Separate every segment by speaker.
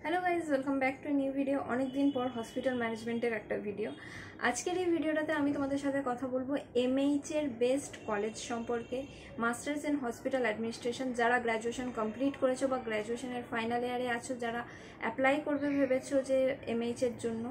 Speaker 1: Hello guys, welcome back to new video. অনেক দিন পর হসপিটাল ম্যানেজমেন্টের একটা ভিডিও। আজকের এই ভিডিওটাতে আমি তোমাদের সাথে কথা বলবো এমএইচ এর বেস্ট কলেজ সম্পর্কে। মাস্টার্স ইন হসপিটাল অ্যাডমিনিস্ট্রেশন যারা গ্র্যাজুয়েশন কমপ্লিট করেছো বা গ্র্যাজুয়েশনের ফাইনাল ইয়ারে আছো, যারা অ্যাপ্লাই করবে ভেবেছো যে এমএইচ এর জন্য,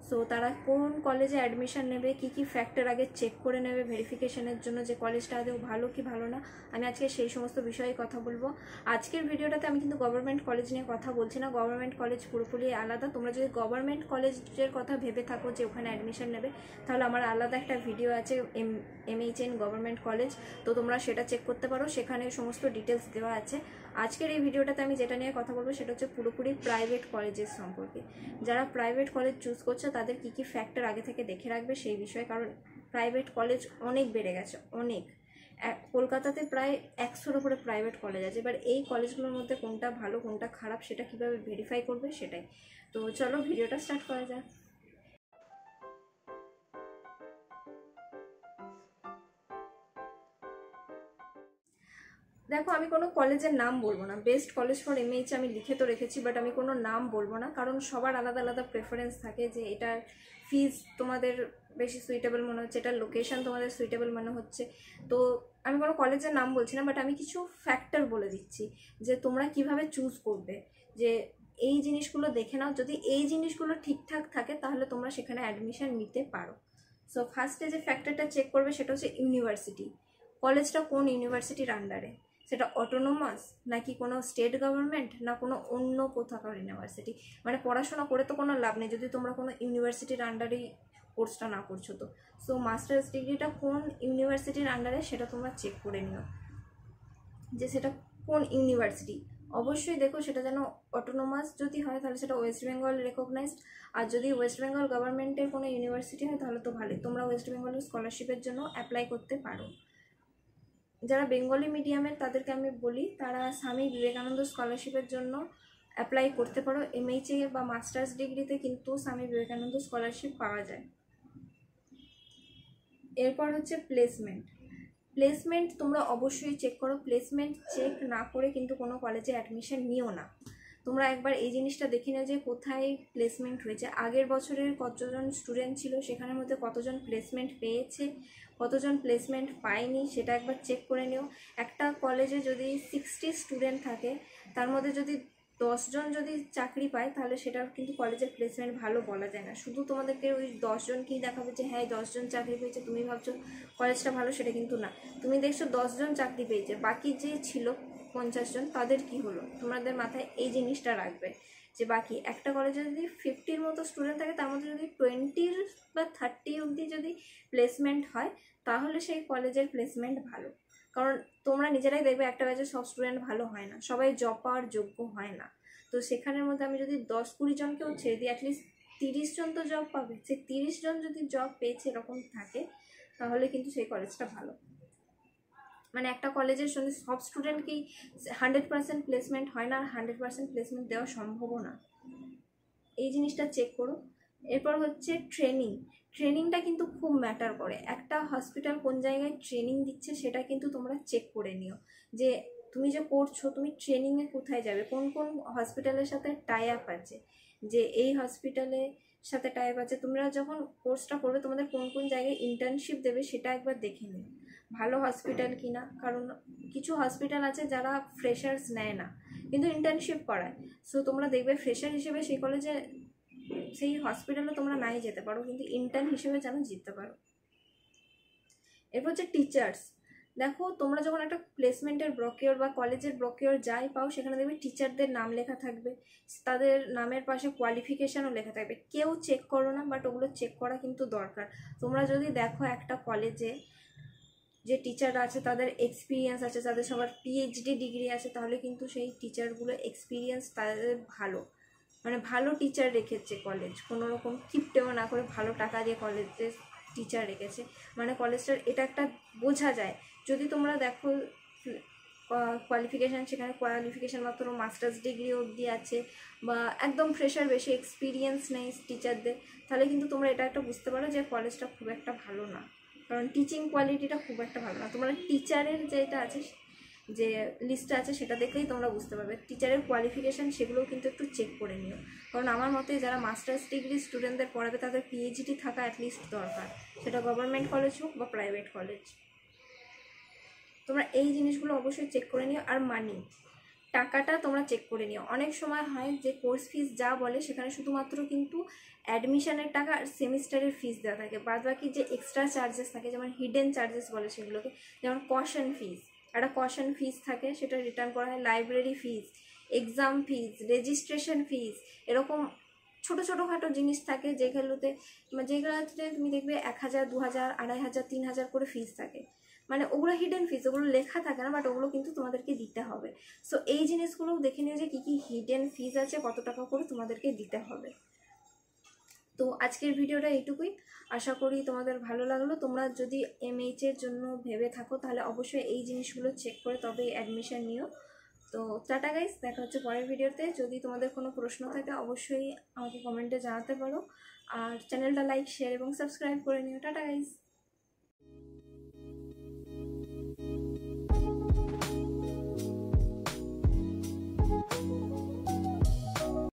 Speaker 1: সো তারা কোন কলেজে অ্যাডমিশন নেবে, কি কি ফ্যাক্টর আগে চেক করে নেবে ভেরিফিকেশনের জন্য যে কলেজটা আদৌ ভালো কি ভালো না, আমি আজকে সেই সমস্ত বিষয়ে কথা বলবো। আজকের ভিডিওটাতে আমি কিন্তু গভর্নমেন্ট কলেজ নিয়ে কথা বলছি না। গভর্নমেন্ট কলেজ পুরোপুরি আলাদা। তোমরা যদি গভর্নমেন্ট কলেজের কথা ভেবে থাকো যে ওখানে অ্যাডমিশন নেবে, তাহলে আমার আলাদা একটা ভিডিও আছে এমএইচ এন গভর্নমেন্ট কলেজ, তো তোমরা সেটা চেক করতে পারো, সেখানে সমস্ত ডিটেলস দেওয়া আছে। আজকের এই ভিডিওটাতে আমি যেটা নিয়ে কথা বলবো সেটা হচ্ছে পুরোপুরি প্রাইভেট কলেজের সম্পর্কে। যারা প্রাইভেট কলেজ চুজ করছে তাদের কী কী ফ্যাক্টর আগে থেকে দেখে রাখবে সেই বিষয়ে, কারণ প্রাইভেট কলেজ অনেক বেড়ে গেছে, অনেক। কলকাতাতে প্রায় 100-র উপরে প্রাইভেট কলেজ আছে। এবার এই কলেজগুলোর মধ্যে কোনটা ভালো কোনটা খারাপ সেটা কীভাবে ভেরিফাই করবে সেটাই। তো চলো ভিডিওটা স্টার্ট করা যাক। দেখো, আমি কোনো কলেজের নাম বলবো না। বেস্ট কলেজ ফর এমএইচ আমি লিখে তো রেখেছি, বাট আমি কোনো নাম বলবো না, কারণ সবার আলাদা আলাদা প্রেফারেন্স থাকে যে এটার ফিজ তোমাদের বেশি সুইটেবল মনে হচ্ছে, এটার লোকেশন তোমাদের সুইটেবল মনে হচ্ছে। তো আমি কোনো কলেজের নাম বলছি না, বাট আমি কিছু ফ্যাক্টর বলে দিচ্ছি যে তোমরা কিভাবে চুজ করবে, যে এই জিনিসগুলো দেখে নাও। যদি এই জিনিসগুলো ঠিকঠাক থাকে তাহলে তোমরা সেখানে অ্যাডমিশন নিতে পারো। সো ফার্স্টে যে ফ্যাক্টরটা চেক করবে সেটা হচ্ছে ইউনিভার্সিটি। কলেজটা কোন ইউনিভার্সিটির আন্ডারে, সেটা অটোনোমাস নাকি কোনো স্টেট গভর্নমেন্ট না কোনো অন্য কোথাকার ইউনিভার্সিটি। মানে পড়াশোনা করে তো কোনো লাভ নেই যদি তোমরা কোনো ইউনিভার্সিটির আন্ডারেই কোর্সটা না করছো। তো সো মাস্টার্স ডিগ্রিটা কোন ইউনিভার্সিটির আন্ডারে সেটা তোমরা চেক করে নিও, যে সেটা কোন ইউনিভার্সিটি। অবশ্যই দেখো সেটা যেন অটোনোমাস যদি হয় তাহলে সেটা ওয়েস্ট বেঙ্গল রেকগনাইজড, আর যদি ওয়েস্ট বেঙ্গল গভর্নমেন্টের কোনো ইউনিভার্সিটি হয় তাহলে তো ভালোই, তোমরা ওয়েস্ট বেঙ্গলের স্কলারশিপের জন্য অ্যাপ্লাই করতে পারো। যারা বেঙ্গলি মিডিয়ামের তাদেরকে আমি বলি তারা স্বামী বিবেকানন্দ স্কলারশিপের জন্য অ্যাপ্লাই করতে পারো। এমএইচএ বা মাস্টার্স ডিগ্রিতে কিন্তু স্বামী বিবেকানন্দ স্কলারশিপ পাওয়া যায়। এরপর হচ্ছে প্লেসমেন্ট। প্লেসমেন্ট তোমরা অবশ্যই চেক করো। প্লেসমেন্ট চেক না করে কিন্তু কোনো কলেজে অ্যাডমিশন নিও না। তোমরা একবার এই জিনিসটা দেখে নাও যে কোথায় প্লেসমেন্ট হয়েছে, আগের বছরের কতজন স্টুডেন্ট ছিল, সেখানের মধ্যে কতজন প্লেসমেন্ট পেয়েছে, কতজন প্লেসমেন্ট পায়নি, সেটা একবার চেক করে নিও। একটা কলেজে যদি 60 স্টুডেন্ট থাকে, তার মধ্যে যদি 10 জন যদি চাকরি পায় তাহলে সেটা কিন্তু কলেজের প্লেসমেন্ট ভালো বলা যায় না। শুধু তোমাদেরকে ওই 10 জনকেই দেখাবে যে হ্যাঁ 10 জন চাকরি পেয়েছে, তুমি ভাবছো কলেজটা ভালো, সেটা কিন্তু না। তুমি দেখছো 10 জন চাকরি পেয়েছে, বাকি যে ছিল 50 জন তাদের কি হলো। তোমাদের মাথায় এই জিনিসটা রাখবে যে বাকি একটা কলেজে যদি 50-র মতো স্টুডেন্ট থাকে, তার মধ্যে যদি 20 বা 30 অবধি যদি প্লেসমেন্ট হয় তাহলে সেই কলেজের প্লেসমেন্ট ভালো। কারণ তোমরা নিজেরাই দেখবে একটা ব্যাচে সব স্টুডেন্ট ভালো হয় না, সবাই জব পাওয়ার যোগ্য হয় না। তো সেখানের মধ্যে আমি যদি 10-20 জনকেও ছেড়ে দিই, অ্যাটলিস্ট 30 জন তো জব পাবে। সে 30 জন যদি জব পেয়েছে এরকম থাকে তাহলে কিন্তু সেই কলেজটা ভালো। মানে একটা কলেজের সঙ্গে সব স্টুডেন্টকেই 100% প্লেসমেন্ট হয় না, আর 100% প্লেসমেন্ট দেওয়া সম্ভবও না। এই জিনিসটা চেক করো। এরপর হচ্ছে ট্রেনিং। ট্রেনিংটা কিন্তু খুব ম্যাটার করে। একটা হসপিটাল কোন জায়গায় ট্রেনিং দিচ্ছে সেটা কিন্তু তোমরা চেক করে নিও, যে তুমি যে করছো তুমি ট্রেনিংয়ে কোথায় যাবে, কোন কোন হসপিটালের সাথে টাই আপ আছে, যে এই হসপিটালের সাথে টাই আপ আছে। তোমরা যখন কোর্সটা করবে তোমাদের কোন কোন জায়গায় ইন্টার্নশিপ দেবে সেটা একবার দেখে নিও, ভালো হসপিটাল কিনা। কারণ কিছু হসপিটাল আছে যারা ফ্রেশার্স নেয় না কিন্তু ইন্টার্নশিপ করায়। সো তোমরা দেখবে ফ্রেশার হিসেবে সেই কলেজে সেই হসপিটালে তোমরা নাই যেতে পারো, কিন্তু ইন্টার্ন হিসেবে যেন যেতে পারো। এরপর হচ্ছে টিচার্স। দেখো তোমরা যখন একটা প্লেসমেন্টের ব্রোকিওর বা কলেজের ব্রোকিওর যাই পাও, সেখানে দেখবে টিচারদের নাম লেখা থাকবে, তাদের নামের পাশে কোয়ালিফিকেশানও লেখা থাকবে। কেউ চেক করো না, বাট ওগুলো চেক করা কিন্তু দরকার। তোমরা যদি দেখো একটা কলেজে যে টিচাররা আছে তাদের এক্সপিরিয়েন্স আছে, তাদের সবার পিএইচডি ডিগ্রি আছে, তাহলে কিন্তু সেই টিচারগুলো এক্সপিরিয়েন্স তাদের ভালো, মানে ভালো টিচার রেখেছে কলেজ, কোনো রকম কিপটেও না করে ভালো টাকা দিয়ে কলেজে টিচার রেখেছে। মানে কলেজটার এটা একটা বোঝা যায়। যদি তোমরা দেখো কোয়ালিফিকেশান, সেখানে কোয়ালিফিকেশান মাত্র মাস্টার্স ডিগ্রি অবধি আছে, বা একদম ফ্রেশার, বেশি এক্সপিরিয়েন্স নেই টিচারদের, তাহলে কিন্তু তোমরা এটা একটা বুঝতে পারো যে কলেজটা খুব একটা ভালো না, কারণ টিচিং কোয়ালিটিটা খুব একটা ভালো না। তোমরা টিচারের যেটা আছে যে লিস্টটা আছে সেটা দেখলেই তোমরা বুঝতে পারবে। টিচারের কোয়ালিফিকেশান সেগুলোও কিন্তু একটু চেক করে নিও, কারণ আমার মতে যারা মাস্টার্স ডিগ্রি স্টুডেন্টদের পড়াবে তাদের পিএইচডি থাকা অ্যাটলিস্ট দরকার, সেটা গভর্নমেন্ট কলেজ হোক বা প্রাইভেট কলেজ। তোমরা এই জিনিসগুলো অবশ্যই চেক করে নিও। আর মানি, টাকাটা তোমরা চেক করে নিও। অনেক সময় হয় যে কোর্স ফিস যা বলে সেখানে শুধুমাত্র কিন্তু অ্যাডমিশনের টাকা আর সেমিস্টারের ফিস দেওয়া থাকে, বাদ বাকি যে এক্সট্রা চার্জেস থাকে, যেমন হিডেন চার্জেস বলে সেগুলোকে, যেমন কশন ফিস, একটা কশন ফিস থাকে সেটা রিটার্ন করা হয়, লাইব্রেরি ফিস, এক্সাম ফিস, রেজিস্ট্রেশন ফিস, এরকম ছোটো ছোটোখাটো জিনিস থাকে যেগুলোতে তুমি দেখবে 1000, 2000, 2500, 3000 করে ফিস থাকে। মানে ওগুলো হিডেন ফিস, ওগুলো লেখা থাকে না, বাট ওগুলো কিন্তু তোমাদেরকে দিতে হবে। সো এই জিনিসগুলোও দেখে নিও যে কী কী হিডেন ফিস আছে, কত টাকা করে তোমাদেরকে দিতে হবে। তো আজকের ভিডিওটা এইটুকুই, আশা করি তোমাদের ভালো লাগলো। তোমরা যদি এমএইচের জন্য ভেবে থাকো তাহলে অবশ্যই এই জিনিসগুলো চেক করে তবেই অ্যাডমিশন নিও। তো টাটা গাইস, দেখা হচ্ছে পরের ভিডিওতে। যদি তোমাদের কোনো প্রশ্ন থাকে অবশ্যই আমাকে কমেন্টে জানাতে পারো, আর চ্যানেলটা লাইক, শেয়ার এবং সাবস্ক্রাইব করে নিও। Tata guys.